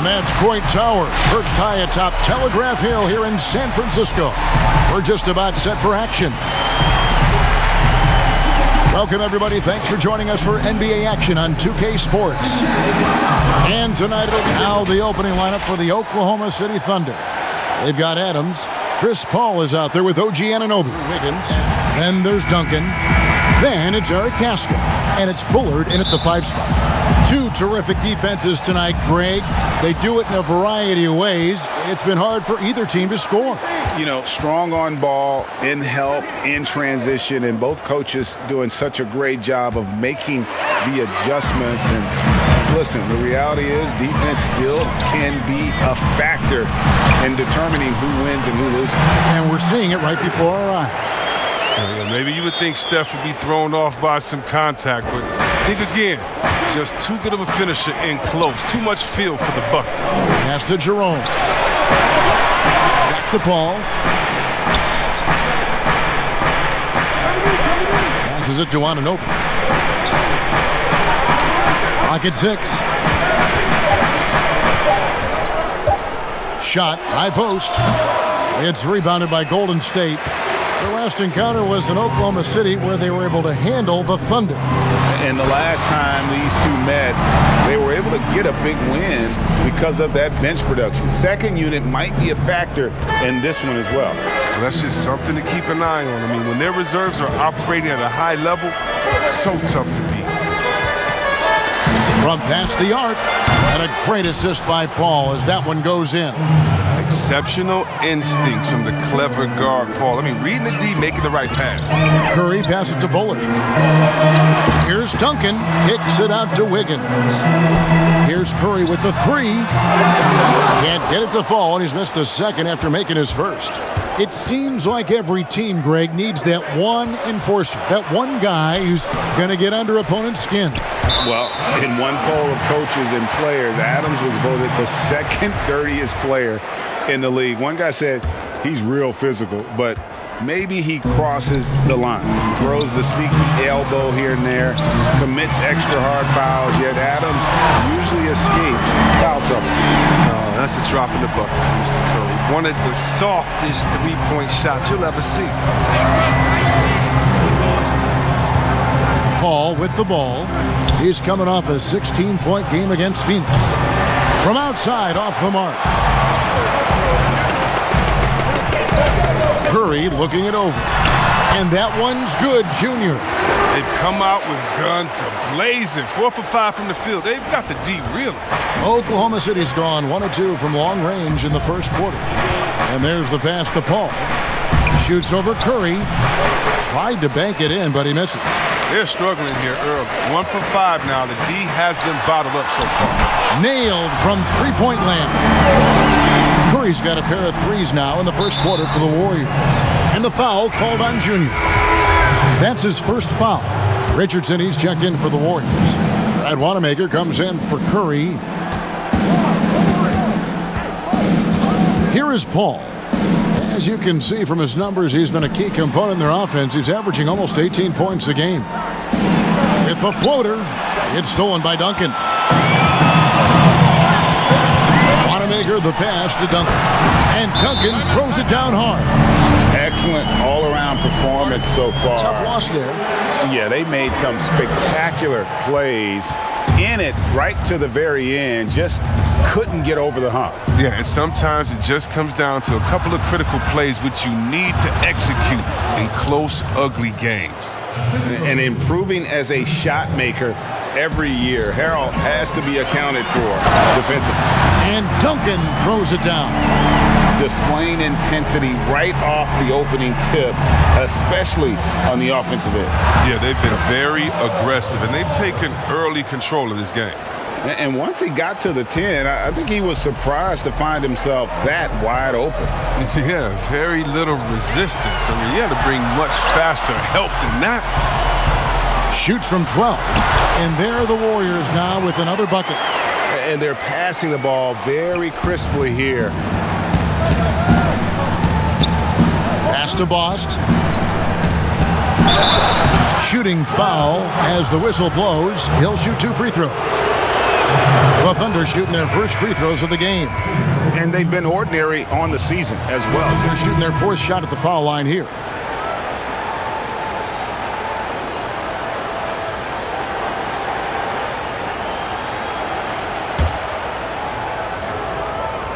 And that's Coit Tower, perched high atop Telegraph Hill here in San Francisco. We're just about set for action. Welcome, everybody. Thanks for joining us for NBA action on 2K Sports. And tonight, now the opening lineup for the Oklahoma City Thunder. They've got Adams. Chris Paul is out there with OG Anunoby. Wiggins. Then there's Duncan. Then it's Eric Casco. And it's Bullard in at the 5 spot. Two terrific defenses tonight, Greg. They do it in a variety of ways. It's been hard for either team to score. You know, strong on ball, in help, in transition, and both coaches doing such a great job of making the adjustments. And listen, the reality is defense still can be a factor in determining who wins and who loses. And we're seeing it right before our eyes. Maybe you would think Steph would be thrown off by some contact, but think again. Just too good of a finisher in close. Too much feel for the bucket. Pass to Jerome. Back to Paul. Passes it to Anunoby. Clock at 6. Shot, high post. It's rebounded by Golden State. Their last encounter was in Oklahoma City, where they were able to handle the Thunder. And the last time these two met, they were able to get a big win because of that bench production. Second unit might be a factor in this one as well. That's just something to keep an eye on. I mean, when their reserves are operating at a high level, so tough to beat. From past the arc, and a great assist by Paul as that one goes in. Exceptional instincts from the clever guard, Paul. I mean, reading the D, making the right pass. Curry passes to Bullard. Here's Duncan, kicks it out to Wiggins. Here's Curry with the 3. Can't get it to fall, and he's missed the second after making his first. It seems like every team, Greg, needs that one enforcer, that one guy who's going to get under opponent's skin. Well, in one poll of coaches and players, Adams was voted the second dirtiest player in the league. One guy said he's real physical, but maybe he crosses the line. Throws the sneaky elbow here and there, commits extra hard fouls, yet Adams usually escapes foul trouble. That's a drop in the bucket for Mr. Curry. One of the softest three-point shots you'll ever see. Paul with the ball. He's coming off a 16-point game against Phoenix. From outside, off the mark. Curry looking it over. And that one's good, Junior. They've come out with guns blazing. 4 for 5 from the field. They've got the D reeling. Oklahoma City's gone 1 of 2 from long range in the first quarter. And there's the pass to Paul. Shoots over Curry. Tried to bank it in, but he misses. They're struggling here early. 1 for 5 now. The D has them bottled up so far. Nailed from three-point land. Curry's got a pair of threes now in the first quarter for the Warriors. And the foul called on Junior. That's his first foul. Richardson, he's checked in for the Warriors. Brad Wanamaker comes in for Curry. Here is Paul. As you can see from his numbers, he's been a key component in their offense. He's averaging almost 18 points a game. With the floater, it's stolen by Duncan. Wanamaker the pass to Duncan. And Duncan throws it down hard. Excellent all-around performance so far. Tough loss there. Yeah, they made some spectacular plays in it right to the very end. Just couldn't get over the hump. Yeah, and sometimes it just comes down to a couple of critical plays which you need to execute in close, ugly games. And improving as a shot maker every year. Harold has to be accounted for defensively. And Duncan throws it down. Displaying intensity right off the opening tip, especially on the offensive end. Yeah, they've been very aggressive, and they've taken early control of this game. And once he got to the 10, I think he was surprised to find himself that wide open. Yeah, very little resistance. I mean, you had to bring much faster help than that. Shoots from 12. And there are the Warriors now with another bucket. And they're passing the ball very crisply here. Pass to Bost. Shooting foul as the whistle blows. He'll shoot 2 free throws. The Thunder shooting their first free throws of the game. And they've been ordinary on the season as well. They're shooting their fourth shot at the foul line here.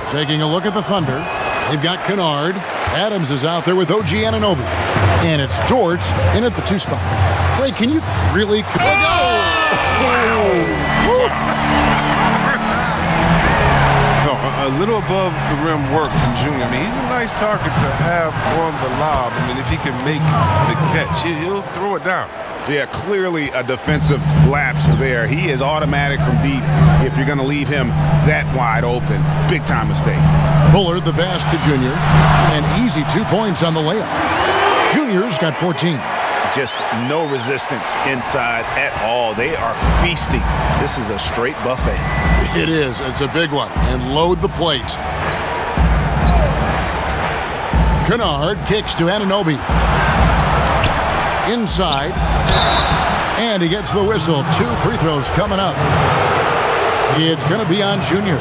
Taking a look at the Thunder. They've got Kennard. Adams is out there with OG Anunoby. And it's Dort in at the 2 spot. Ray, can you really... A little above the rim work from Junior. I mean, he's a nice target to have on the lob. I mean, if he can make the catch, he'll throw it down. Yeah, clearly a defensive lapse there. He is automatic from deep if you're going to leave him that wide open. Big time mistake. Bullard the pass to Junior. And easy 2 points on the layup. Junior's got 14. Just no resistance inside at all. They are feasting. This is a straight buffet. It is. It's a big one. And load the plate. Kennard kicks to Anunoby. Inside. And he gets the whistle. 2 free throws coming up. It's going to be on Junior.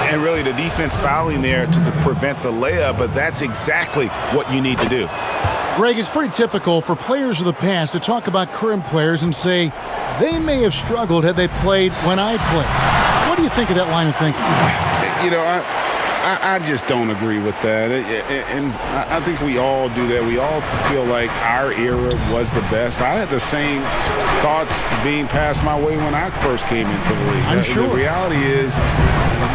And really the defense fouling there to prevent the layup, but that's exactly what you need to do. Greg, it's pretty typical for players of the past to talk about current players and say they may have struggled had they played when I played. What do you think of that line of thinking? You know, I just don't agree with that. And I think we all do that. We all feel like our era was the best. I had the same thoughts being passed my way when I first came into the league. I'm sure. The reality is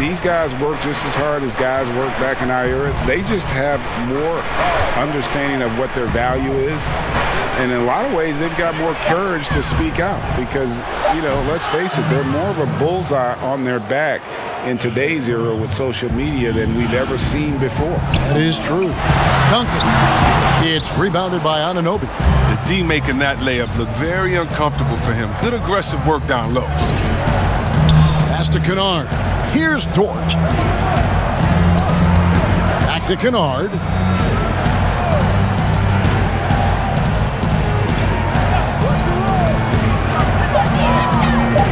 these guys work just as hard as guys worked back in our era. They just have more understanding of what their value is. And in a lot of ways, they've got more courage to speak out because, you know, let's face it, they're more of a bullseye on their back in today's era with social media than we've ever seen before. That is true. Duncan. It's rebounded by Anunoby. The D making that layup look very uncomfortable for him. Good aggressive work down low. Pass to Kennard. Here's Dort. Back to Kennard.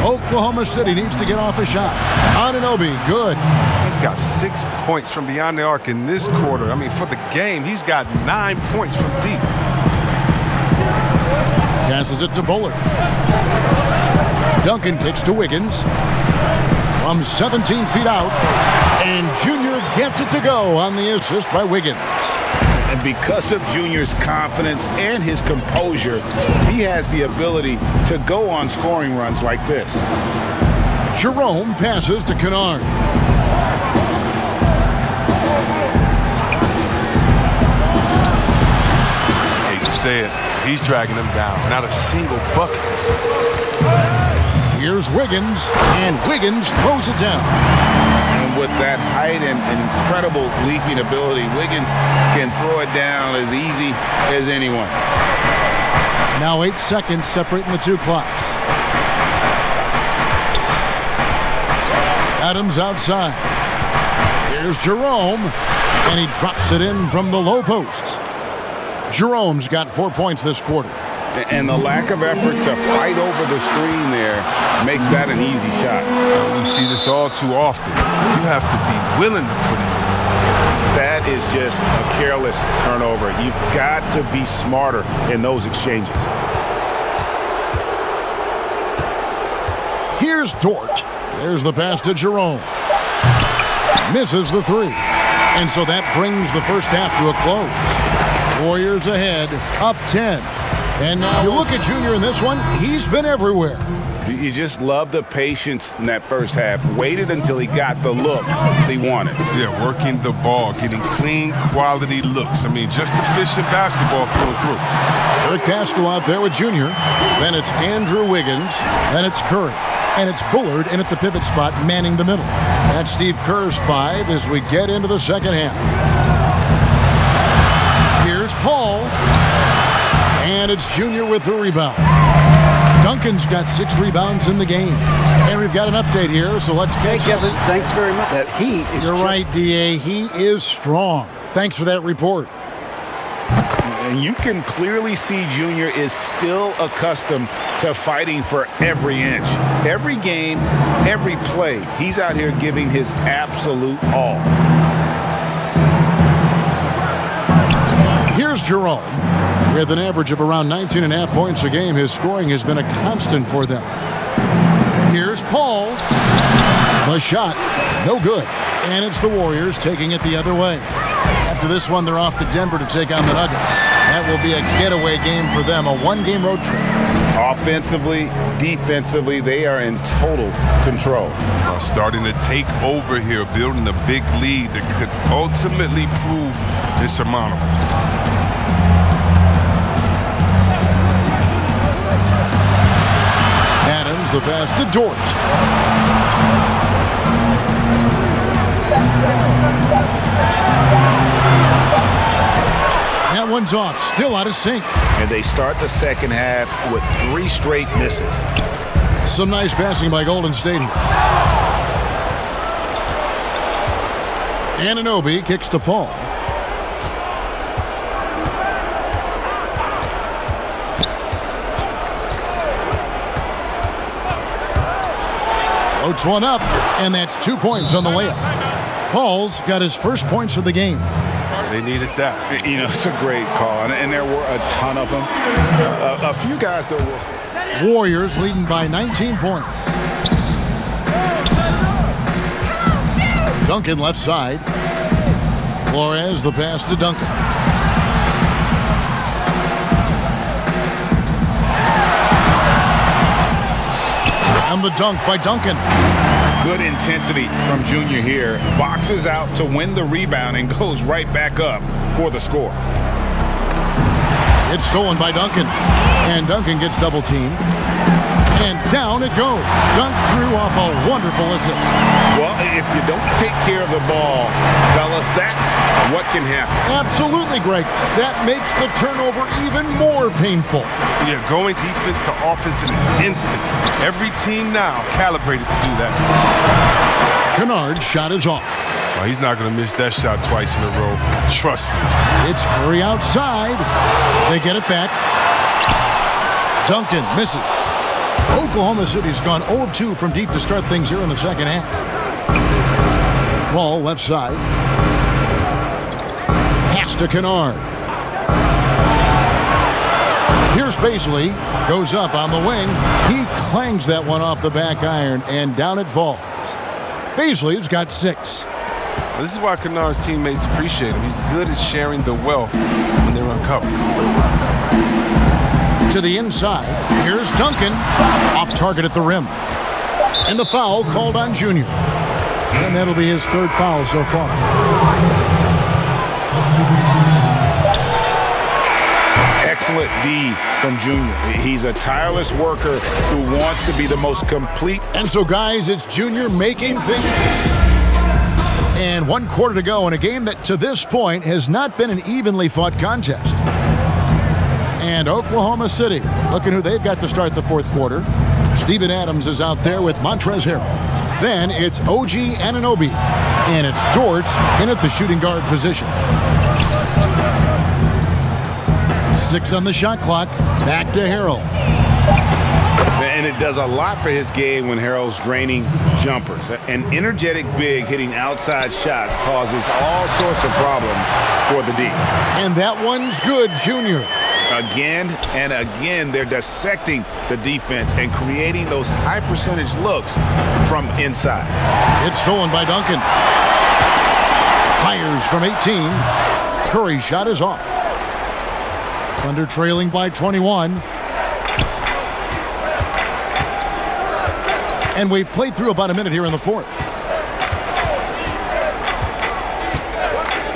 Oklahoma City needs to get off a shot. Anunoby, good. He's got 6 points from beyond the arc in this quarter. I mean, for the game, he's got 9 points from deep. Passes it to Bullard. Duncan kicks to Wiggins. From 17 feet out. And Junior gets it to go on the assist by Wiggins. And because of Junior's confidence and his composure, he has the ability to go on scoring runs like this. Jerome passes to Kennard. Hate to say it, he's dragging them down. Not a single bucket. Here's Wiggins, and Wiggins throws it down. And with that height and incredible leaping ability, Wiggins can throw it down as easy as anyone. Now 8 seconds separating the 2 clocks. Adams outside. Here's Jerome, and he drops it in from the low post. Jerome's got 4 points this quarter. And the lack of effort to fight over the screen there makes that an easy shot. We see this all too often. You have to be willing to put it in. That is just a careless turnover. You've got to be smarter in those exchanges. Here's Dort. There's the pass to Jerome. Misses the 3. And so that brings the first half to a close. Warriors ahead, up 10. And now you look at Junior in this one, he's been everywhere. You just love the patience in that first half. Waited until he got the look he wanted. Yeah, working the ball, getting clean, quality looks. I mean, just efficient basketball through. Eric Pascal out there with Junior. Then it's Andrew Wiggins. Then it's Curry. And it's Bullard in at the pivot spot, manning the middle. That's Steve Kerr's 5 as we get into the second half. Here's Paul. And it's Junior with the rebound. Duncan's got 6 rebounds in the game. And we've got an update here, so let's catch up. Kevin, thanks very much. That he is You're right, D.A. He is strong. Thanks for that report. And you can clearly see Junior is still accustomed to fighting for every inch. Every game, every play, he's out here giving his absolute all. Here's Jerome. With an average of around 19.5 points a game, his scoring has been a constant for them. Here's Paul. The shot, no good. And it's the Warriors taking it the other way. After this one, they're off to Denver to take on the Nuggets. That will be a getaway game for them, a one-game road trip. Offensively, defensively, they are in total control. Starting to take over here, building a big lead that could ultimately prove insurmountable. Adams, the pass to Dort. That one's off, still out of sync. And they start the second half with 3 straight misses. Some nice passing by Golden State here. Anunoby kicks to Paul. Floats one up, and that's 2 points on the layup. Paul's got his first points of the game. They needed that. You know, it's a great call, and there were a ton of them. A few guys that will. Warriors leading by 19 points. Duncan left side. Flores the pass to Duncan. And the dunk by Duncan. Good intensity from Junior here. Boxes out to win the rebound and goes right back up for the score. It's stolen by Duncan. And Duncan gets double teamed. And down it goes. Dunk threw off a wonderful assist. Well, if you don't take care of the ball, fellas, that's what can happen. Absolutely, Greg. That makes the turnover even more painful. Yeah, going defense to offense in an instant. Every team now calibrated to do that. Kennard's shot is off. Well, he's not going to miss that shot twice in a row. Trust me. It's Curry outside. They get it back. Duncan misses. Oklahoma City's gone 0 of 2 from deep to start things here in the second half. Ball left side. Pass to Kennard. Here's Baisley. Goes up on the wing. He clangs that one off the back iron, and down it falls. Baisley's got 6. This is why Kennard's teammates appreciate him. He's good at sharing the wealth when they're uncovered. To the inside. Here's Duncan. Off target at the rim. And the foul called on Junior. And that'll be his 3rd foul so far. Excellent D from Junior. He's a tireless worker who wants to be the most complete. And so, guys, it's Junior making things. And 1 quarter to go in a game that to this point has not been an evenly fought contest. And Oklahoma City, looking who they've got to start the 4th quarter. Steven Adams is out there with Montrezl Harrell. Then it's OG Anunoby. And it's Dort in at the shooting guard position. 6 on the shot clock. Back to Harrell. And it does a lot for his game when Harrell's draining jumpers. An energetic big hitting outside shots causes all sorts of problems for the D. And that one's good, Junior. Again and again, they're dissecting the defense and creating those high percentage looks from inside. It's stolen by Duncan. Fires from 18. Curry's shot is off. Thunder trailing by 21. And we've played through about a minute here in the 4th.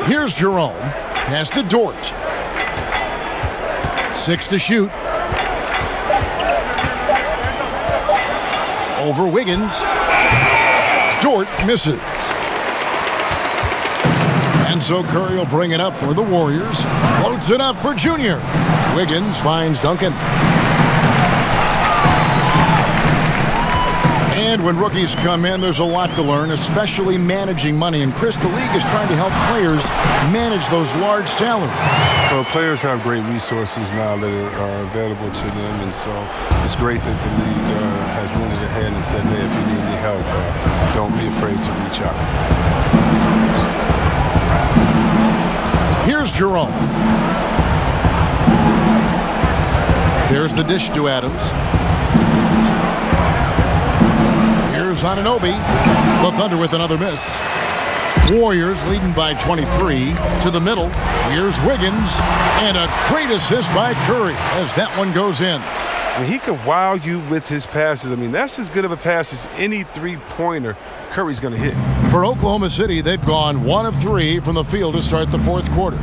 Here's Jerome. Pass to Dort. 6 to shoot. Over Wiggins. Dort misses. And so Curry will bring it up for the Warriors. Floats it up for Junior. Wiggins finds Duncan. And when rookies come in, there's a lot to learn, especially managing money. And Chris, the league is trying to help players manage those large salaries. Well, players have great resources now that are available to them, and so it's great that the league has lended a hand and said, hey, if you need any help, don't be afraid to reach out. Here's Jerome. There's the dish to Adams. Here's Anunoby. The Thunder with another miss. Warriors leading by 23 to the middle. Here's Wiggins. And a great assist by Curry as that one goes in. I mean, he can wow you with his passes. I mean, that's as good of a pass as any three-pointer Curry's going to hit. For Oklahoma City, they've gone 1 of 3 from the field to start the fourth quarter.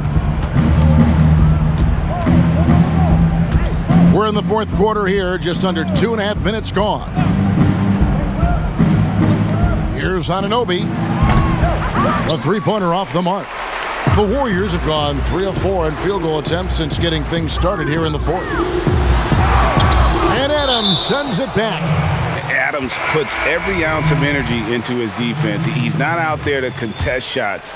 We're in the fourth quarter here, just under 2.5 minutes gone. Here's Anunoby. A three-pointer off the mark. The Warriors have gone 3 of 4 in field goal attempts since getting things started here in the fourth. And Adams sends it back. Adams puts every ounce of energy into his defense. He's not out there to contest shots.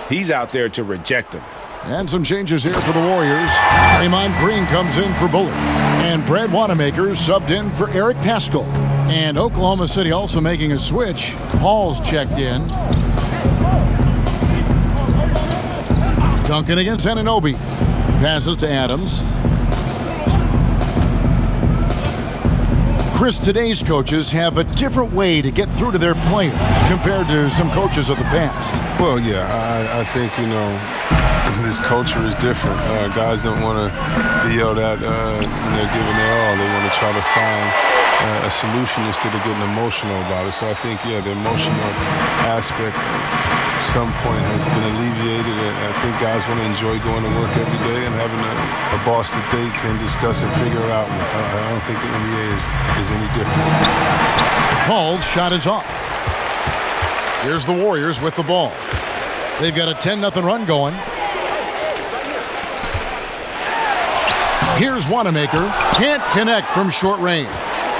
He's out there to reject them. And some changes here for the Warriors. Draymond Green comes in for Bullard. And Brad Wanamaker subbed in for Eric Paschall. And Oklahoma City also making a switch. Hall's checked in. Duncan against Anunoby. Passes to Adams. Chris, today's coaches have a different way to get through to their players compared to some coaches of the past. Well, yeah, I think, this culture is different. Guys don't want to be yelled at when they're giving their all. They want to try to find a solution instead of getting emotional about it. So I think, the emotional aspect at some point has been alleviated. I think guys want to enjoy going to work every day and having a boss that they can discuss and figure it out with. I don't think the NBA is any different. Hall's shot is off. Here's the Warriors with the ball. They've got a 10-0 run going. Here's Wanamaker. Can't connect from short range.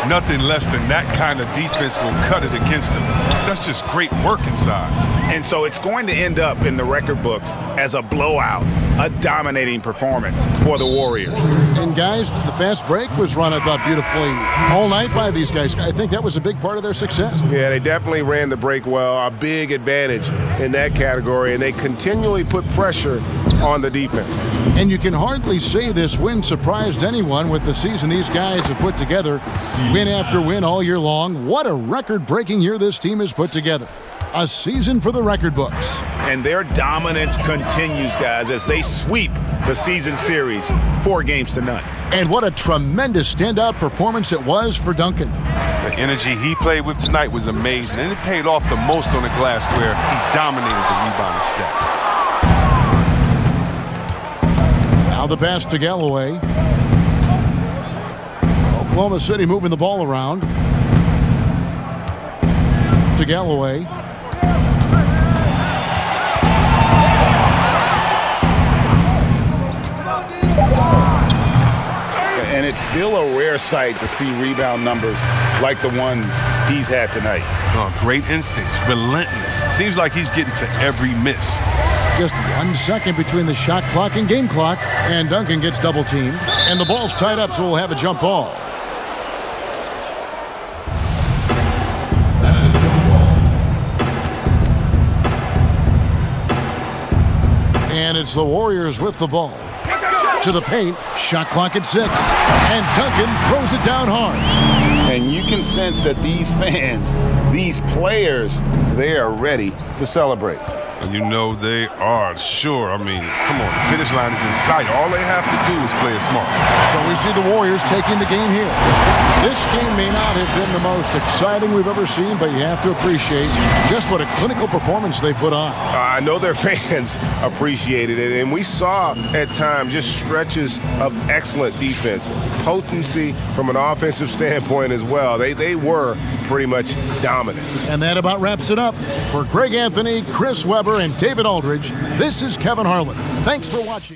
Nothing less than that kind of defense will cut it against them. That's just great work inside. And so it's going to end up in the record books as a blowout, a dominating performance for the Warriors. And guys, the fast break was run, I thought, beautifully all night by these guys. I think that was a big part of their success. Yeah, they definitely ran the break well, a big advantage in that category, and they continually put pressure on the defense. And you can hardly say this win surprised anyone with the season these guys have put together. Win after win all year long. What a record-breaking year this team has put together. A season for the record books. And their dominance continues, guys, as they sweep the season series 4-0. And what a tremendous standout performance it was for Duncan. The energy he played with tonight was amazing, and it paid off the most on the glass where he dominated the rebounding stats. Now the pass to Galloway. Oklahoma City moving the ball around. To Galloway. And it's still a rare sight to see rebound numbers like the ones he's had tonight. Oh, great instincts, relentless. Seems like he's getting to every miss. Just 1 second between the shot clock and game clock. And Duncan gets double teamed. And the ball's tied up, so we'll have a jump ball. And it's the Warriors with the ball. To the paint, shot clock at 6. And Duncan throws it down hard. And you can sense that these fans, these players, they are ready to celebrate. And you know they are, sure. I mean, come on, the finish line is in sight. All they have to do is play it smart. So we see the Warriors taking the game here. This game may not have been the most exciting we've ever seen, but you have to appreciate just what a clinical performance they put on. I know their fans appreciated it, and we saw at times just stretches of excellent defense, potency from an offensive standpoint as well. They were pretty much dominant. And that about wraps it up. For Greg Anthony, Chris Webber, and David Aldridge, this is Kevin Harlan. Thanks for watching.